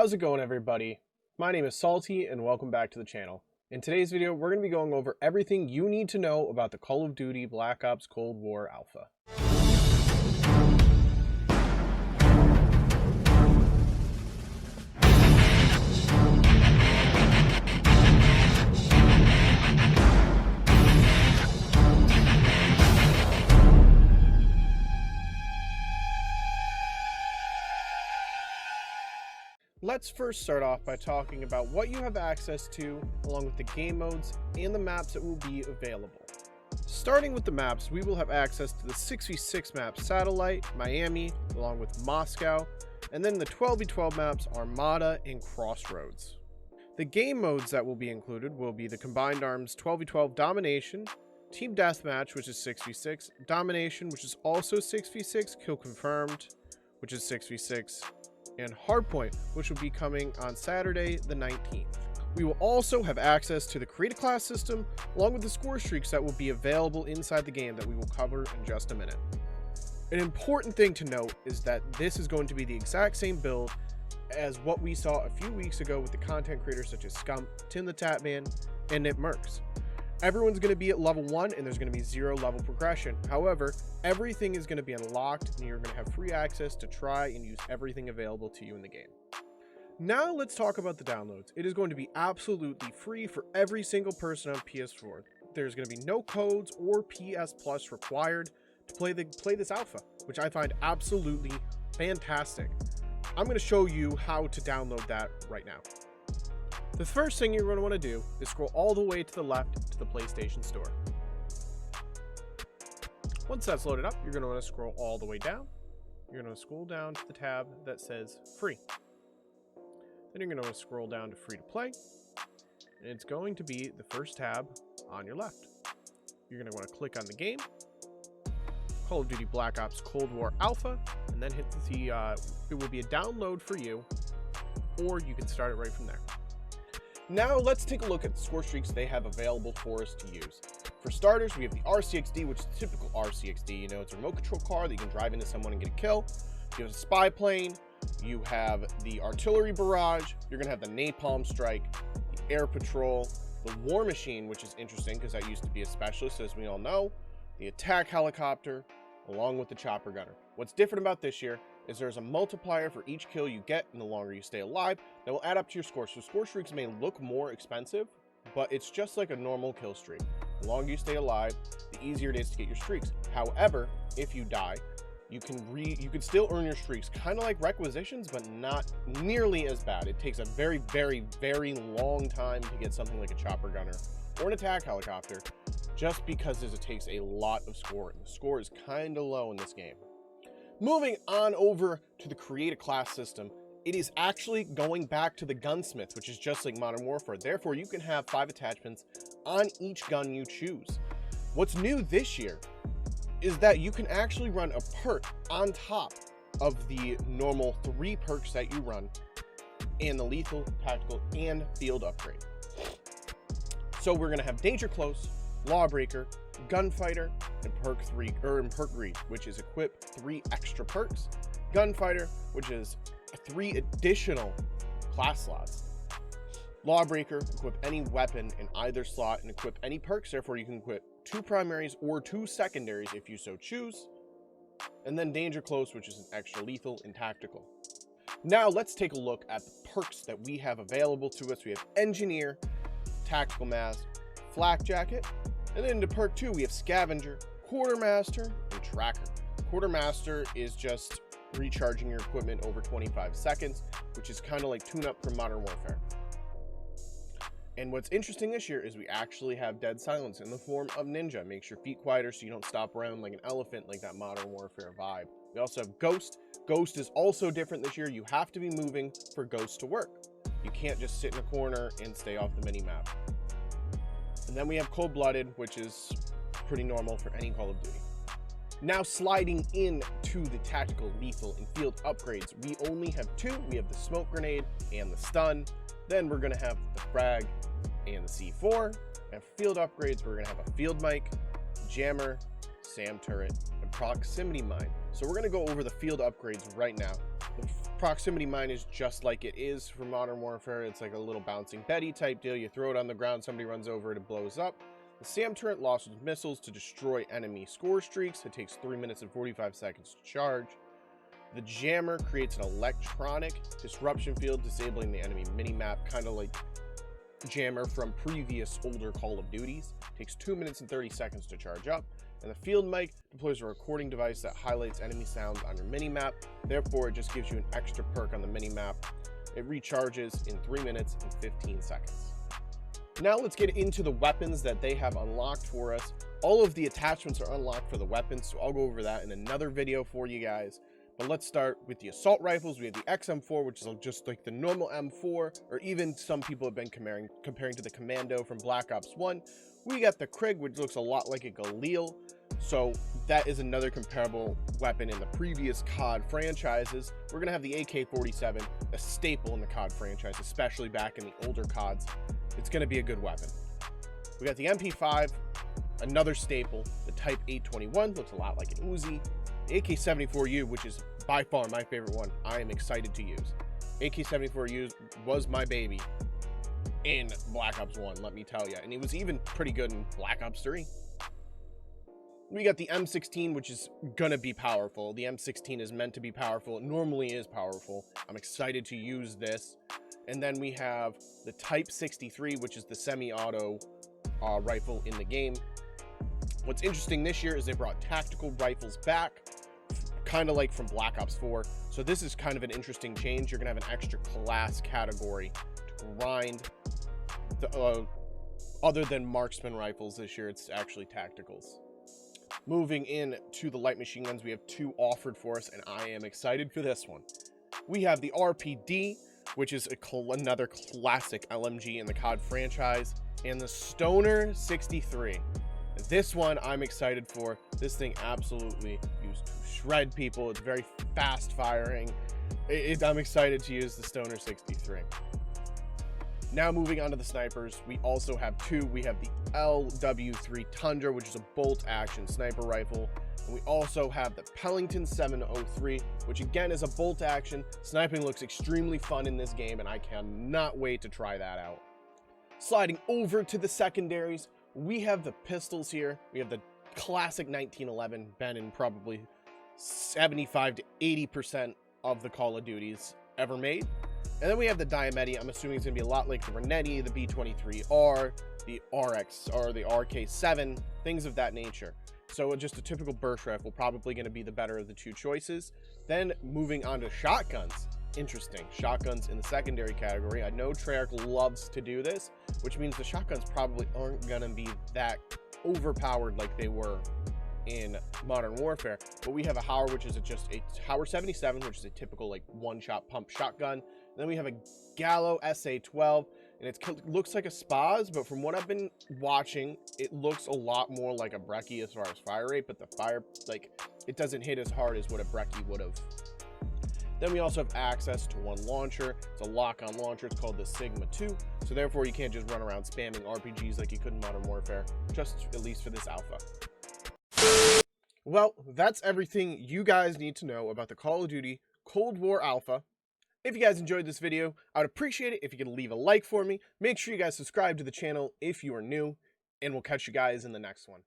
How's it going, everybody? My name is Salty and welcome back to the channel. In today's video, we're going to be going over everything you need to know about the Call of Duty Black Ops Cold War Alpha. Let's first start off by talking about what you have access to, along with the game modes and the maps that will be available. Starting with the maps, we will have access to the 6v6 map Satellite, Miami, along with Moscow, and then the 12v12 maps Armada and Crossroads. The game modes that will be included will be the Combined Arms 12v12 Domination, Team Deathmatch, which is 6v6, Domination, which is also 6v6, Kill Confirmed, which is 6v6, and Hardpoint, which will be coming on Saturday the 19th. We will also have access to the Create a Class system, along with the score streaks that will be available inside the game that we will cover in just a minute. An important thing to note is that this is going to be the exact same build as what we saw a few weeks ago with the content creators such as Scump, Tim the Tatman, and Nitmerks. Everyone's going to be at level 1 and there's going to be 0 level progression. However, everything is going to be unlocked and you're going to have free access to try and use everything available to you in the game. Now let's talk about the downloads. It is going to be absolutely free for every single person on PS4. There's going to be no codes or PS Plus required to play this alpha, which I find absolutely fantastic. I'm going to show you how to download that right now. The first thing you're going to want to do is scroll all the way to the left to the PlayStation Store. Once that's loaded up, you're going to want to scroll all the way down. You're going to scroll down to the tab that says Free. Then you're going to want to scroll down to Free to Play, and it's going to be the first tab on your left. You're going to want to click on the game, Call of Duty Black Ops Cold War Alpha, and then hit the, it will be a download for you, or you can start it right from there. Now let's take a look at the score streaks they have available for us to use. For starters, we have the RCXD, which is the typical RCXD. You know, it's a remote control car that you can drive into someone and get a kill. You have a spy plane. You have the artillery barrage. You're going to have the napalm strike, the air patrol, the war machine, which is interesting because that used to be a specialist, as we all know, the attack helicopter, along with the chopper gunner. What's different about this year is there's a multiplier for each kill you get, and the longer you stay alive, that will add up to your score. So score streaks may look more expensive, but it's just like a normal kill streak. The longer you stay alive, the easier it is to get your streaks. However, if you die, you can still earn your streaks, kind of like requisitions, but not nearly as bad. It takes a very, very, very long time to get something like a chopper gunner or an attack helicopter, just because it takes a lot of score, and the score is kind of low in this game. Moving on over to the Create a Class system, it is actually going back to the gunsmith, which is just like Modern Warfare. Therefore, you can have 5 attachments on each gun you choose. What's new this year is that you can actually run a perk on top of the normal 3 perks that you run, and the lethal, tactical, and field upgrade. So we're going to have Danger Close, Lawbreaker, Gunfighter, and perk greed, which is equip 3 extra perks, Gunfighter, which is 3 additional class slots, Lawbreaker, equip any weapon in either slot and equip any perks. Therefore, you can equip 2 primaries or 2 secondaries if you so choose, and then Danger Close, which is an extra lethal and tactical. Now let's take a look at the perks that we have available to us. We have Engineer, Tactical Mask, Flak Jacket, and then into perk 2, we have Scavenger, Quartermaster, and Tracker. Quartermaster is just recharging your equipment over 25 seconds, which is kind of like tune-up from Modern Warfare. And what's interesting this year is we actually have Dead Silence in the form of Ninja. Makes your feet quieter so you don't stop around like an elephant, like that Modern Warfare vibe. We also have Ghost. Ghost is also different this year. You have to be moving for Ghost to work. You can't just sit in a corner and stay off the mini-map. And then we have Cold-Blooded, which is pretty normal for any Call of Duty. Now sliding into the tactical, lethal, and field upgrades, we only have 2. We have the Smoke Grenade and the Stun. Then we're going to have the Frag and the C4. And field upgrades, we're going to have a Field Mic, Jammer, SAM Turret, and Proximity Mine. So we're going to go over the field upgrades right now. Proximity mine is just like it is for Modern Warfare. It's like a little bouncing Betty type deal. You throw it on the ground, somebody runs over it, it blows up. The SAM turret launches missiles to destroy enemy score streaks. It takes 3 minutes and 45 seconds to charge. The jammer creates an electronic disruption field, disabling the enemy minimap, kind of like jammer from previous older Call of Duties. Takes 2 minutes and 30 seconds to charge up. And the field mic deploys a recording device that highlights enemy sounds on your minimap. Therefore, it just gives you an extra perk on the minimap. It recharges in 3 minutes and 15 seconds. Now let's get into the weapons that they have unlocked for us. All of the attachments are unlocked for the weapons, so I'll go over that in another video for you guys. But let's start with the assault rifles. We have the XM4, which is just like the normal M4, or even some people have been comparing to the Commando from Black Ops 1. We got the Krig, which looks a lot like a Galil. So that is another comparable weapon in the previous COD franchises. We're going to have the AK-47, a staple in the COD franchise, especially back in the older CODs. It's going to be a good weapon. We got the MP5, another staple. The Type 821 looks a lot like an Uzi. The AK-74U, which is by far my favorite one, I am excited to use. AK-74U was my baby in Black Ops 1, let me tell you. And it was even pretty good in Black Ops 3. We got the M16, which is gonna be powerful. The M16 is meant to be powerful. It normally is powerful. I'm excited to use this. And then we have the Type 63, which is the semi-auto rifle in the game. What's interesting this year is they brought tactical rifles back, kind of like from Black Ops 4. So this is kind of an interesting change. You're gonna have an extra class category to grind. Other than marksman rifles this year, it's actually tacticals. Moving in to the light machine guns, we have two offered for us, and I am excited for this one. We have the RPD, which is another classic LMG in the COD franchise, and the Stoner 63. This one I'm excited for. This thing absolutely used to shred people. It's very fast firing. I'm excited to use the Stoner 63. Now moving on to the snipers, we also have two. We have the LW3 Tundra, which is a bolt action sniper rifle. And we also have the Pellington 703, which again is a bolt action. Sniping looks extremely fun in this game, and I cannot wait to try that out. Sliding over to the secondaries, we have the pistols here. We have the classic 1911, been in probably 75 to 80% of the Call of Duties ever made. And then we have the Diameti. I'm assuming it's going to be a lot like the Renetti, the B23R, the RX, or the RK7, things of that nature. So just a typical burst rifle, probably going to be the better of the two choices. Then moving on to shotguns. Interesting. Shotguns in the secondary category. I know Treyarch loves to do this, which means the shotguns probably aren't going to be that overpowered like they were in Modern Warfare. But we have a Hauer, which is just a Hauer 77, which is a typical like one-shot pump shotgun. Then we have a Gallo SA-12, and it looks like a Spaz, but from what I've been watching, it looks a lot more like a Brecci as far as fire rate, but the fire, like, it doesn't hit as hard as what a Brecci would have. Then we also have access to one launcher. It's a lock-on launcher. It's called the Sigma 2, so therefore you can't just run around spamming RPGs like you could in Modern Warfare, just at least for this alpha. Well, that's everything you guys need to know about the Call of Duty Cold War Alpha. If you guys enjoyed this video, I would appreciate it if you could leave a like for me. Make sure you guys subscribe to the channel if you are new, and we'll catch you guys in the next one.